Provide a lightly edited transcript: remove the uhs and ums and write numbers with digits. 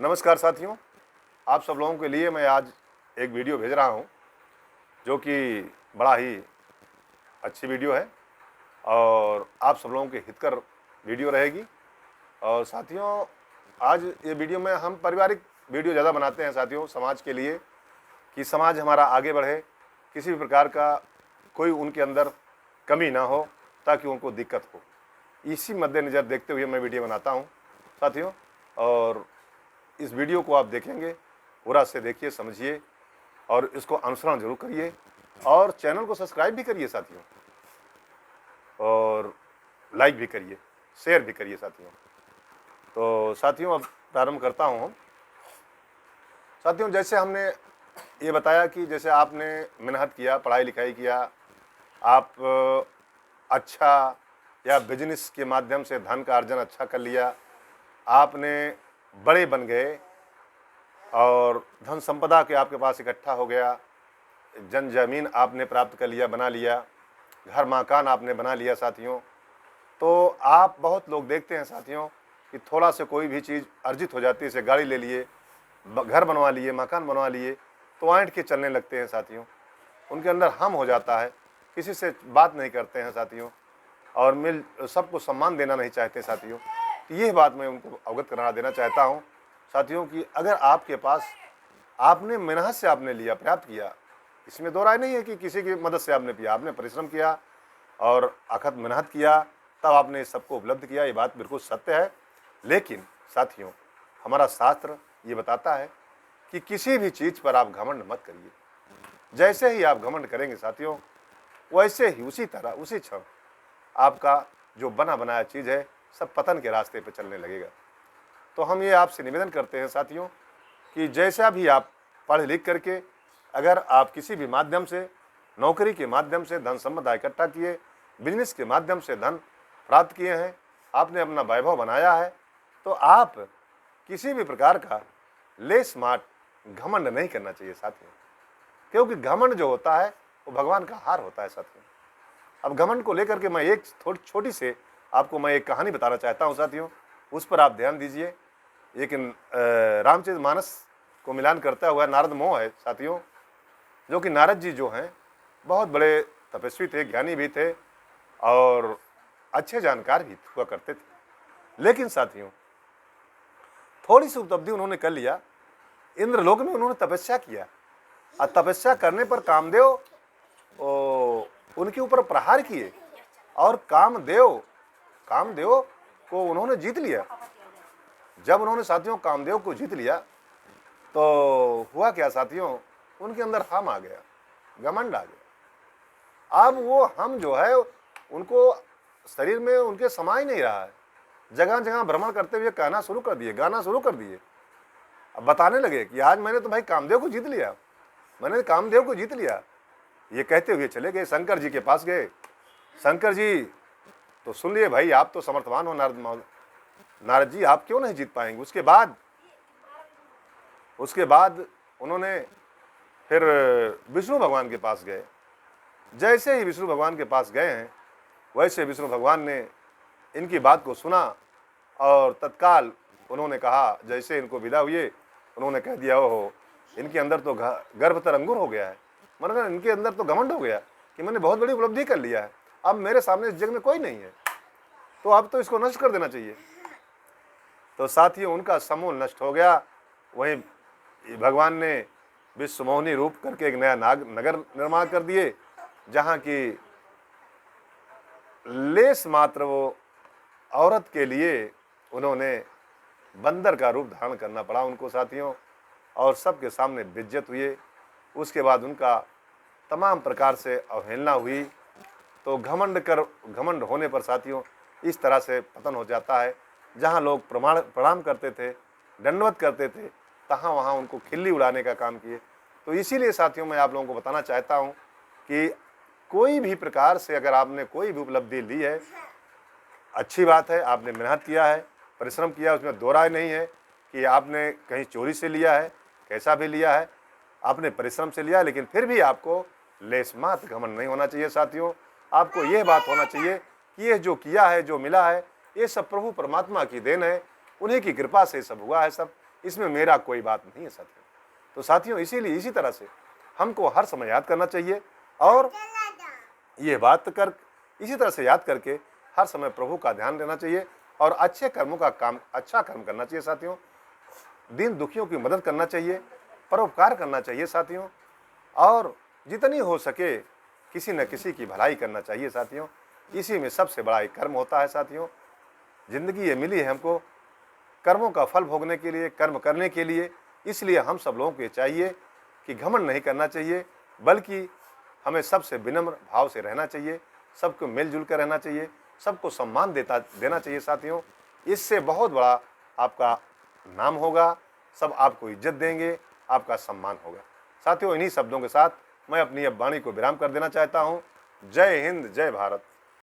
नमस्कार साथियों, आप सब लोगों के लिए मैं आज एक वीडियो भेज रहा हूं जो कि बड़ा ही अच्छी वीडियो है और आप सब लोगों के हितकर वीडियो रहेगी। और साथियों, आज ये वीडियो में हम पारिवारिक वीडियो ज़्यादा बनाते हैं साथियों, समाज के लिए, कि समाज हमारा आगे बढ़े, किसी भी प्रकार का कोई उनके अंदर कमी ना हो ताकि उनको दिक्कत हो। इसी मद्देनज़र देखते हुए मैं वीडियो बनाता हूँ साथियों। और इस वीडियो को आप देखेंगे, पूरा से देखिए, समझिए और इसको अनुसरण जरूर करिए और चैनल को सब्सक्राइब भी करिए साथियों, और लाइक भी करिए, शेयर भी करिए साथियों। तो साथियों, अब प्रारंभ करता हूँ हम। साथियों, जैसे हमने ये बताया कि जैसे आपने मेहनत किया, पढ़ाई लिखाई किया, आप अच्छा या बिजनेस के माध्यम से धन का अर्जन अच्छा कर लिया, आपने बड़े बन गए और धन संपदा के आपके पास इकट्ठा हो गया, जमीन आपने प्राप्त कर लिया, बना लिया, घर मकान आपने बना लिया साथियों। तो आप बहुत लोग देखते हैं साथियों कि थोड़ा से कोई भी चीज़ अर्जित हो जाती है, जैसे गाड़ी ले लिए, घर बनवा लिए, मकान बनवा लिए, तो ऐंठ के चलने लगते हैं साथियों। उनके अंदर हम हो जाता है, किसी से बात नहीं करते हैं साथियों और सबको सम्मान देना नहीं चाहते साथियों। तो ये बात मैं उनको अवगत करा देना चाहता हूँ साथियों कि अगर आपके पास आपने मेहनत से आपने लिया, प्राप्त किया, इसमें दो राय नहीं है कि किसी की मदद से आपने किया, आपने परिश्रम किया और अखत मेहनत किया, तब आपने सबको उपलब्ध किया, ये बात बिल्कुल सत्य है। लेकिन साथियों, हमारा शास्त्र ये बताता है कि किसी भी चीज़ पर आप घमंड मत करिए। जैसे ही आप घमंड करेंगे साथियों, वैसे ही उसी तरह उसी क्षण आपका जो बना बनाया चीज़ है सब पतन के रास्ते पर चलने लगेगा। तो हम ये आपसे निवेदन करते हैं साथियों कि जैसा भी आप पढ़ लिख करके अगर आप किसी भी माध्यम से, नौकरी के माध्यम से धन संपदा इकट्ठा किए, बिजनेस के माध्यम से धन प्राप्त किए हैं, आपने अपना वैभव बनाया है, तो आप किसी भी प्रकार का लेस माट घमंड नहीं करना चाहिए साथियों, क्योंकि घमंड जो होता है वो भगवान का हार होता है साथियों। अब घमंड को लेकर के मैं एक छोटी से आपको मैं एक कहानी बताना चाहता हूँ साथियों, उस पर आप ध्यान दीजिए। एक रामचरितमानस को मिलान करता हुआ नारद मोह है साथियों, जो कि नारद जी जो हैं बहुत बड़े तपस्वी थे, ज्ञानी भी थे और अच्छे जानकार भी हुआ करते थे। लेकिन साथियों, थोड़ी सी उपलब्धि उन्होंने कर लिया, इंद्रलोक में उन्होंने तपस्या किया और तपस्या करने पर कामदेव उनके ऊपर प्रहार किए और कामदेव को उन्होंने जीत लिया। जब उन्होंने साथियों कामदेव को जीत लिया तो हुआ क्या साथियों, उनके अंदर हम आ गया, घमंड आ गया। अब वो हम जो है उनको शरीर में उनके समा ही नहीं रहा है, जगह जगह भ्रमण करते हुए कहना शुरू कर दिए, गाना शुरू कर दिए। अब बताने लगे कि आज मैंने तो भाई कामदेव को जीत लिया, मैंने कामदेव को जीत लिया। ये कहते हुए चले गए, शंकर जी के पास गए। शंकर जी तो सुन लिए, भाई आप तो समर्थवान हो नारद जी, आप क्यों नहीं जीत पाएंगे। उसके बाद उन्होंने फिर विष्णु भगवान के पास गए। जैसे ही विष्णु भगवान के पास गए हैं, वैसे विष्णु भगवान ने इनकी बात को सुना और तत्काल उन्होंने कहा, जैसे इनको विदा हुए, उन्होंने कह दिया, ओहो, इनके अंदर तो गर्भतर अंकुर हो गया है, मतलब इनके अंदर तो घमंड हो गया कि मैंने बहुत बड़ी उपलब्धि कर लिया है, अब मेरे सामने इस जग में कोई नहीं है, तो अब तो इसको नष्ट कर देना चाहिए। तो साथियों, उनका समूल नष्ट हो गया। वहीं भगवान ने विश्वमोहिनी रूप करके एक नया नगर निर्माण कर दिए, जहाँ की लेस मात्र वो औरत के लिए उन्होंने बंदर का रूप धारण करना पड़ा उनको साथियों, और सबके सामने बेइज्जत हुए। उसके बाद उनका तमाम प्रकार से अवहेलना हुई। तो घमंड होने पर साथियों इस तरह से पतन हो जाता है। जहाँ लोग प्रणाम करते थे, दंडवत करते थे, तहाँ वहाँ उनको खिल्ली उड़ाने का काम किए। तो इसीलिए साथियों, मैं आप लोगों को बताना चाहता हूँ कि कोई भी प्रकार से अगर आपने कोई भी उपलब्धि ली है, अच्छी बात है, आपने मेहनत किया है, परिश्रम किया, उसमें दो राय नहीं है कि आपने कहीं चोरी से लिया है, कैसा भी लिया है, आपने परिश्रम से लिया, लेकिन फिर भी आपको लेशमात्र घमंड नहीं होना चाहिए साथियों। आपको यह बात होना चाहिए कि ये जो किया है, जो मिला है, ये सब प्रभु परमात्मा की देन है, उन्हीं की कृपा से सब हुआ है सब। इसमें मेरा कोई बात नहीं है साथियों। तो साथियों इसीलिए इसी तरह से हमको हर समय याद करना चाहिए और ये बात कर इसी तरह से याद करके हर समय प्रभु का ध्यान देना चाहिए और अच्छे कर्मों का काम अच्छा कर्म करना चाहिए साथियों। दीन दुखियों की मदद करना चाहिए, परोपकार करना चाहिए साथियों, और जितनी हो सके किसी न किसी की भलाई करना चाहिए साथियों। इसी में सबसे बड़ा एक कर्म होता है साथियों। जिंदगी ये मिली है हमको कर्मों का फल भोगने के लिए, कर्म करने के लिए। इसलिए हम सब लोगों को ये चाहिए कि घमंड नहीं करना चाहिए, बल्कि हमें सबसे विनम्र भाव से रहना चाहिए, सबको मिलजुल कर रहना चाहिए, सबको सम्मान देना चाहिए साथियों। इससे बहुत बड़ा आपका नाम होगा, सब आपको इज्जत देंगे, आपका सम्मान होगा साथियों। इन्हीं शब्दों के साथ मैं अपनी अब वाणी को विराम कर देना चाहता हूँ। जय हिंद, जय भारत।